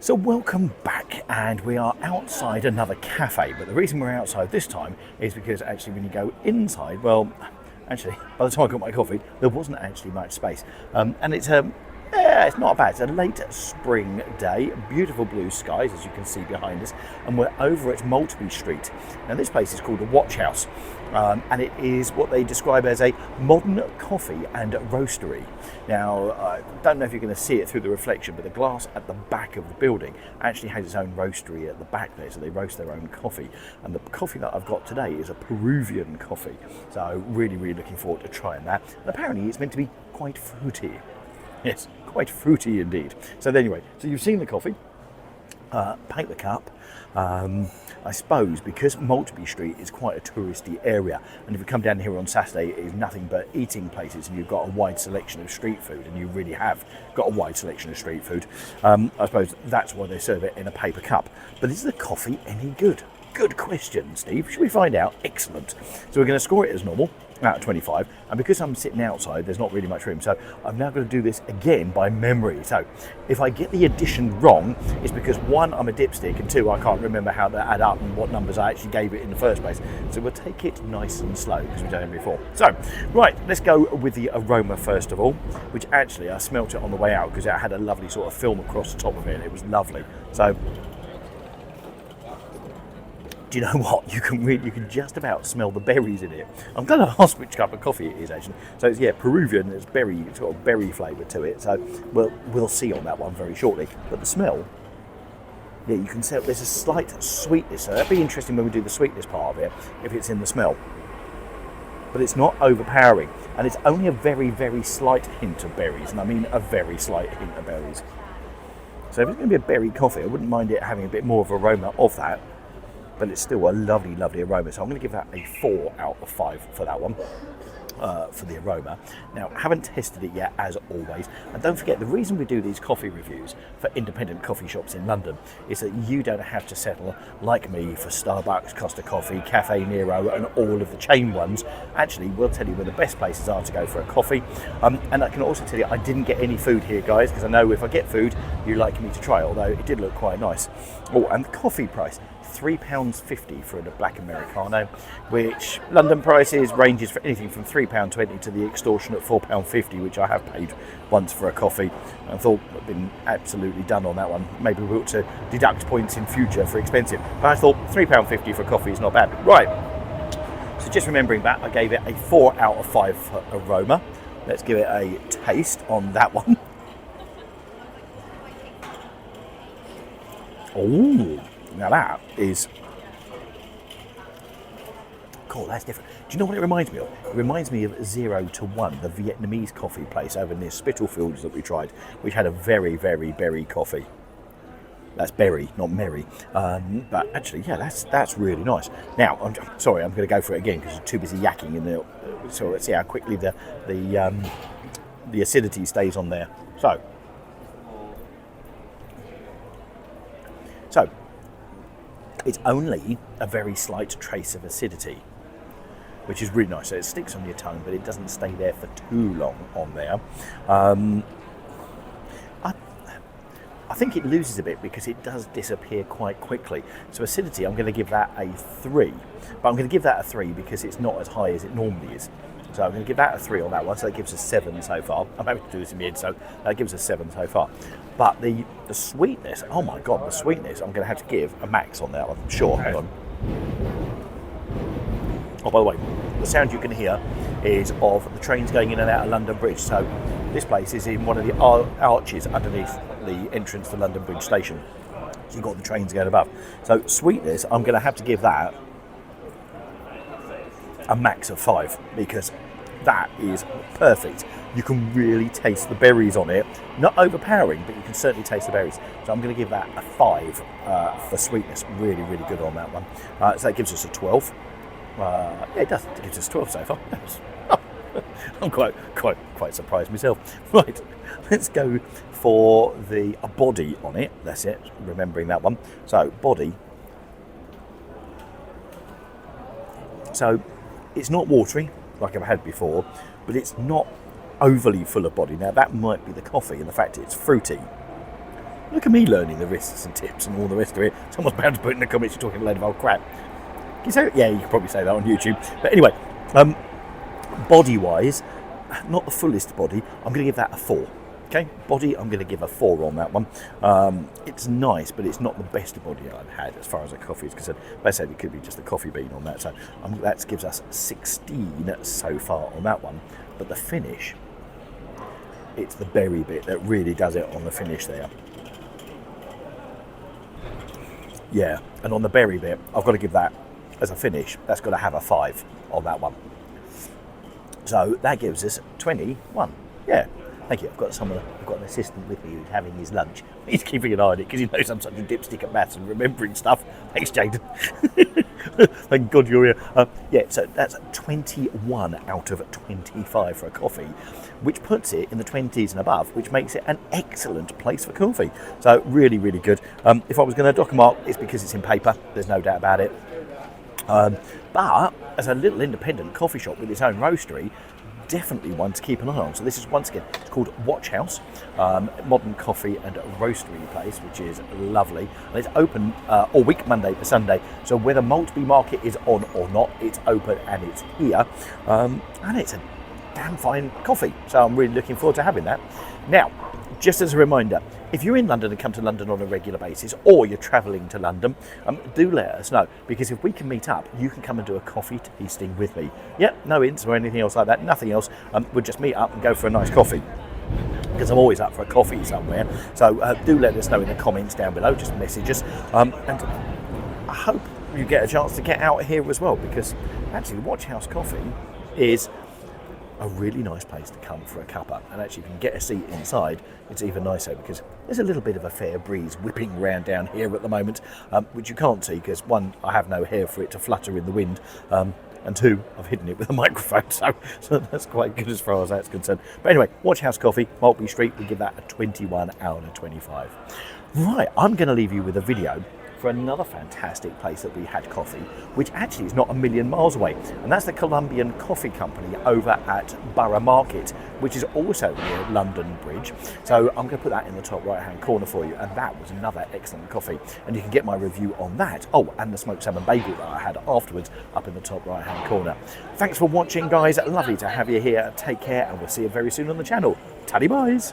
So welcome back, and we are outside another cafe, but the reason we're outside this time is because actually when you go inside, well, actually by the time I got my coffee there wasn't actually much space, and it's not bad. It's a late spring day, beautiful blue skies as you can see behind us, and we're over at Maltby Street. Now this place is called a WatchHouse, and it is what they describe as a modern coffee and roastery. Now I don't know if you're going to see it through the reflection, but the glass at the back of the building actually has its own roastery at the back there, so they roast their own coffee, and the coffee that I've got today is a Peruvian coffee, so really looking forward to trying that. And apparently it's meant to be quite fruity. Yes, quite fruity indeed. So anyway, so you've seen the coffee, paper cup. I suppose because Maltby Street is quite a touristy area, and if you come down here on Saturday, it is nothing but eating places, and you've got a wide selection of street food, and you really have got a wide selection of street food. I suppose that's why they serve it in a paper cup. But is the coffee any good? Good question, Steve. Should we find out? Excellent. So we're going to score it as normal, out of 25, and because I'm sitting outside, there's not really much room, so I'm now going to do this again by memory. So if I get the addition wrong, it's because one, I'm a dipstick, and two, I can't remember how to add up and what numbers I actually gave it in the first place. So we'll take it nice and slow because we've done it before. So right, let's go with the aroma first of all, which actually I smelt it on the way out because it had a lovely sort of film across the top of it. It was lovely. So do you know what? You can just about smell the berries in it. I'm going to ask which cup of coffee it is actually. So it's Peruvian. There's sort of berry flavour to it. So we'll see on that one very shortly. But the smell, yeah, you can tell there's a slight sweetness. So that'd be interesting when we do the sweetness part of it, if it's in the smell. But it's not overpowering, and it's only a very slight hint of berries, and I mean a very slight hint of berries. So if it's going to be a berry coffee, I wouldn't mind it having a bit more of aroma of that. But it's still a lovely aroma. So I'm going to give that a 4 out of 5 for that one, for the aroma. Now, I haven't tested it yet, as always. And don't forget, the reason we do these coffee reviews for independent coffee shops in London is that you don't have to settle, like me, for Starbucks, Costa Coffee, Cafe Nero, and all of the chain ones. Actually, we'll tell you where the best places are to go for a coffee. And I can also tell you, I didn't get any food here, guys, because I know if I get food, you like me to try it, although it did look quite nice. Oh, and the coffee price. £3.50 for a black Americano, which London prices ranges for anything from £3.20 to the extortionate £4.50, which I have paid once for a coffee. I thought I'd been absolutely done on that one. Maybe we ought to deduct points in future for expensive. But I thought £3.50 for coffee is not bad. Right, so just remembering that, I gave it a 4 out of 5 for aroma. Let's give it a taste on that one. Oh, now that is, cool, that's different. Do you know what it reminds me of? It reminds me of 0 to 1, the Vietnamese coffee place over near Spitalfields that we tried, which had a very berry coffee. That's berry, not merry. But actually, yeah, that's really nice. Now, I'm going to go for it again because I'm too busy yakking in there. So let's see how quickly the acidity stays on there. So it's only a very slight trace of acidity, which is really nice. So it sticks on your tongue, but it doesn't stay there for too long on there. I think it loses a bit because it does disappear quite quickly. So acidity, I'm going to give that a 3. But I'm going to give that a 3 because it's not as high as it normally is. So I'm going to give that a 3 on that one. So that gives us 7 so far. I'm happy to do this in the end, so that gives us 7 so far. But the sweetness, oh my God, the sweetness, I'm going to have to give a max on that one. Sure, hang on. Oh, by the way, the sound you can hear is of the trains going in and out of London Bridge. So this place is in one of the arches underneath the entrance to London Bridge station. So you've got the trains going above. So sweetness, I'm going to have to give that a max of 5 because that is perfect. You can really taste the berries on it. Not overpowering, but you can certainly taste the berries. So I'm going to give that a 5 for sweetness. Really good on that one. So that gives us a 12. Yeah, it does. It gives us 12 so far. I'm quite surprised myself. Right, let's go for the body on it. That's it. Remembering that one. So body. So it's not watery like I've had before, but it's not overly full of body. Now that might be the coffee and the fact it's fruity. Look at me learning the risks and tips and all the rest of it. Someone's bound to put in the comments you're talking a load of old crap. Can you say it? Yeah, you can probably say that on YouTube. But anyway, body-wise, not the fullest body. I'm going to give that a 4. Okay, body, I'm going to give a 4 on that one. It's nice, but it's not the best body I've had as far as a coffee is concerned. But I said it could be just a coffee bean on that. So that gives us 16 so far on that one. But the finish, it's the berry bit that really does it on the finish there. Yeah, and on the berry bit, I've got to give that as a finish. That's got to have a 5 on that one. So that gives us 21. Yeah. Thank you. I've got an assistant with me who's having his lunch. He's keeping an eye on it because he knows I'm such a dipstick at maths and remembering stuff. Thanks, Jaden. Thank God you're here. Yeah, so that's 21 out of 25 for a coffee, which puts it in the 20s and above, which makes it an excellent place for coffee. So really, really good. If I was going to dock a mark, it's because it's in paper. There's no doubt about it. But as a little independent coffee shop with its own roastery, definitely one to keep an eye on. So this is, once again, it's called WatchHouse, modern coffee and roastery place, which is lovely. And it's open all week, Monday to Sunday. So whether Maltby Market is on or not, it's open and it's here. And it's a damn fine coffee. So I'm really looking forward to having that. Now, just as a reminder, if you're in London and come to London on a regular basis, or you're travelling to London, do let us know, because if we can meet up, you can come and do a coffee tasting with me. Yep, no hints or anything else like that, nothing else. We'll just meet up and go for a nice coffee, because I'm always up for a coffee somewhere. So do let us know in the comments down below, just message us. And I hope you get a chance to get out here as well, because actually WatchHouse Coffee is a really nice place to come for a cuppa, and actually if you can get a seat inside, it's even nicer, because there's a little bit of a fair breeze whipping around down here at the moment, which you can't see because, one, I have no hair for it to flutter in the wind, and two, I've hidden it with a microphone, so that's quite good as far as that's concerned. But anyway, WatchHouse Coffee, Maltby Street, we give that a 21 out of 25. Right, I'm going to leave you with a video for another fantastic place that we had coffee, which actually is not a million miles away, and that's the Colombian Coffee Company over at Borough Market, which is also near London Bridge. So I'm going to put that in the top right hand corner for you, and that was another excellent coffee, and you can get my review on that. Oh, and the smoked salmon bagel that I had afterwards up in the top right hand corner. Thanks for watching, guys. Lovely to have you here. Take care, and we'll see you very soon on the channel. Taddy byes.